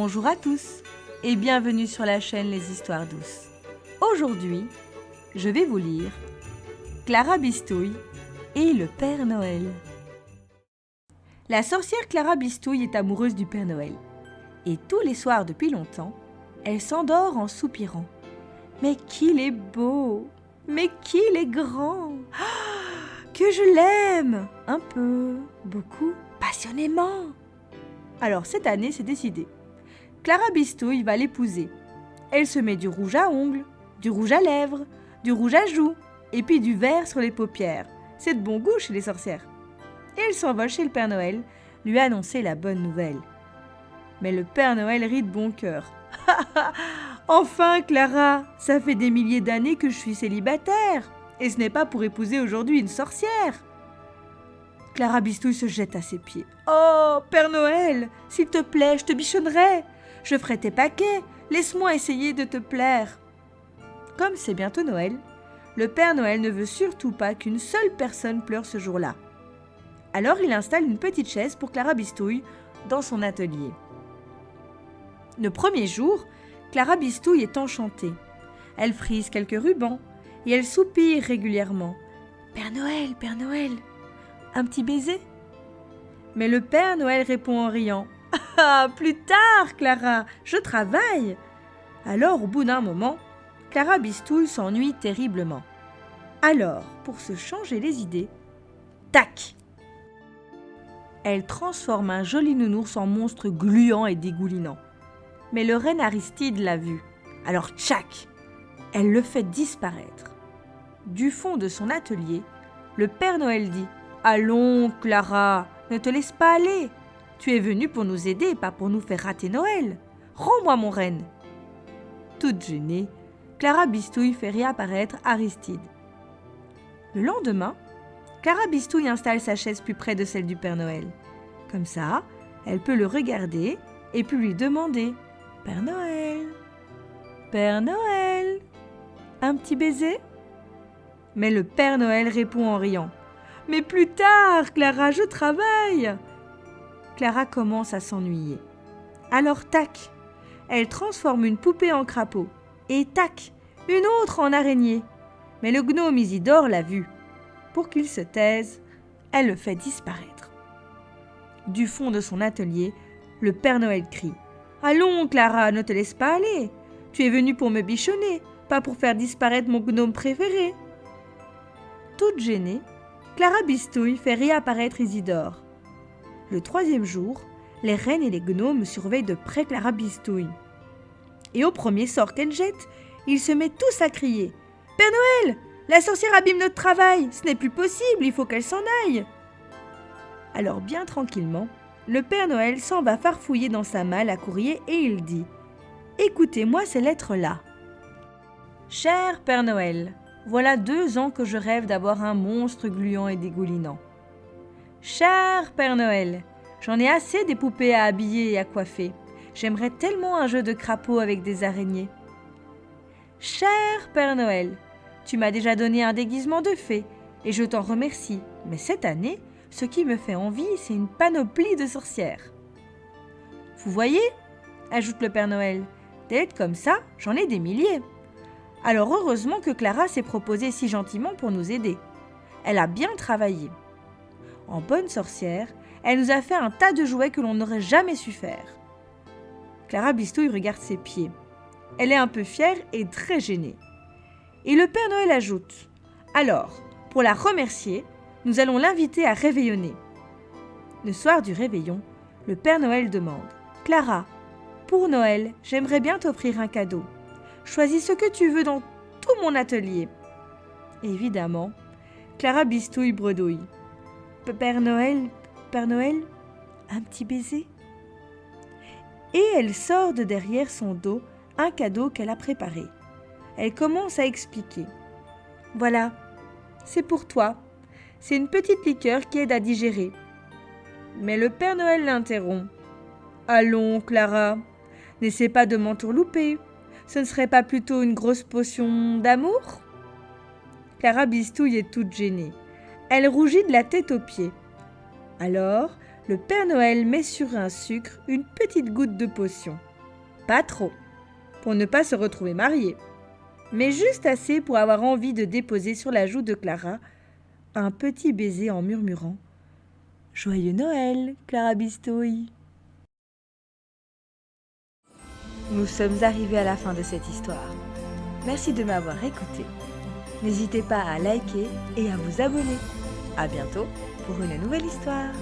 Bonjour à tous et bienvenue sur la chaîne Les Histoires douces. Aujourd'hui, je vais vous lire Clara Bistouille et le Père Noël. La sorcière Clara Bistouille est amoureuse du Père Noël. Et tous les soirs depuis longtemps, elle s'endort en soupirant. Mais qu'il est beau! Mais qu'il est grand! Ah, que je l'aime! Un peu, beaucoup, passionnément! Alors cette année, c'est décidé. Clara Bistouille va l'épouser. Elle se met du rouge à ongles, du rouge à lèvres, du rouge à joues, et puis du vert sur les paupières. C'est de bon goût chez les sorcières. Et elle s'envole chez le Père Noël, lui annoncer la bonne nouvelle. Mais le Père Noël rit de bon cœur. « Enfin, Clara, ça fait des milliers d'années que je suis célibataire, et ce n'est pas pour épouser aujourd'hui une sorcière. » Clara Bistouille se jette à ses pieds. « Oh, Père Noël, s'il te plaît, je te bichonnerai. Je ferai tes paquets, laisse-moi essayer de te plaire. » Comme c'est bientôt Noël, le Père Noël ne veut surtout pas qu'une seule personne pleure ce jour-là. Alors il installe une petite chaise pour Clara Bistouille dans son atelier. Le premier jour, Clara Bistouille est enchantée. Elle frise quelques rubans et elle soupire régulièrement. « Père Noël, un petit baiser ?» Mais le Père Noël répond en riant. « Ah, plus tard, Clara, je travaille !» Alors, au bout d'un moment, Clara Bistouille s'ennuie terriblement. Alors, pour se changer les idées, tac! Elle transforme un joli nounours en monstre gluant et dégoulinant. Mais le renne Aristide l'a vu. Alors, tchac! Elle le fait disparaître. Du fond de son atelier, le Père Noël dit « Allons, Clara, ne te laisse pas aller. Tu es venue pour nous aider, pas pour nous faire rater Noël. Rends-moi mon renne. » Toute gênée, Clara Bistouille fait réapparaître Aristide. Le lendemain, Clara Bistouille installe sa chaise plus près de celle du Père Noël. Comme ça, elle peut le regarder et puis lui demander « Père Noël, un petit baiser ?» Mais le Père Noël répond en riant « Mais plus tard, Clara, je travaille !» Clara commence à s'ennuyer. Alors tac, elle transforme une poupée en crapaud. Et tac, une autre en araignée. Mais le gnome Isidore l'a vue. Pour qu'il se taise, elle le fait disparaître. Du fond de son atelier, le Père Noël crie « Allons, Clara, ne te laisse pas aller. Tu es venue pour me bichonner, pas pour faire disparaître mon gnome préféré. » Toute gênée, Clara Bistouille fait réapparaître Isidore. Le troisième jour, les rennes et les gnomes surveillent de près Clara Bistouille. Et au premier sort qu'elle jette, ils se mettent tous à crier « Père Noël, la sorcière abîme notre travail, ce n'est plus possible, il faut qu'elle s'en aille !» Alors bien tranquillement, le Père Noël s'en va farfouiller dans sa malle à courrier et il dit « Écoutez-moi ces lettres-là. Cher Père Noël, voilà 2 ans que je rêve d'avoir un monstre gluant et dégoulinant. Cher Père Noël, j'en ai assez des poupées à habiller et à coiffer. J'aimerais tellement un jeu de crapaud avec des araignées. Cher Père Noël, tu m'as déjà donné un déguisement de fée et je t'en remercie. Mais cette année, ce qui me fait envie, c'est une panoplie de sorcières. Vous voyez, ajoute le Père Noël, des lettres comme ça, j'en ai des milliers. Alors heureusement que Clara s'est proposée si gentiment pour nous aider. Elle a bien travaillé. En bonne sorcière, elle nous a fait un tas de jouets que l'on n'aurait jamais su faire. » Clara Bistouille regarde ses pieds. Elle est un peu fière et très gênée. Et le Père Noël ajoute « Alors, pour la remercier, nous allons l'inviter à réveillonner. » Le soir du réveillon, le Père Noël demande « Clara, pour Noël, j'aimerais bien t'offrir un cadeau. Choisis ce que tu veux dans tout mon atelier. » Évidemment, Clara Bistouille bredouille. « Père Noël, un petit baiser ?» Et elle sort de derrière son dos un cadeau qu'elle a préparé. Elle commence à expliquer. « Voilà, c'est pour toi. C'est une petite liqueur qui aide à digérer. » Mais le Père Noël l'interrompt. « Allons, Clara, n'essaie pas de m'entourlouper. Ce ne serait pas plutôt une grosse potion d'amour ?» Clara Bistouille est toute gênée. Elle rougit de la tête aux pieds. Alors, le Père Noël met sur un sucre une petite goutte de potion. Pas trop, pour ne pas se retrouver mariés, mais juste assez pour avoir envie de déposer sur la joue de Clara un petit baiser en murmurant « Joyeux Noël, Clara Bistouille !» Nous sommes arrivés à la fin de cette histoire. Merci de m'avoir écouté. N'hésitez pas à liker et à vous abonner. À bientôt pour une nouvelle histoire.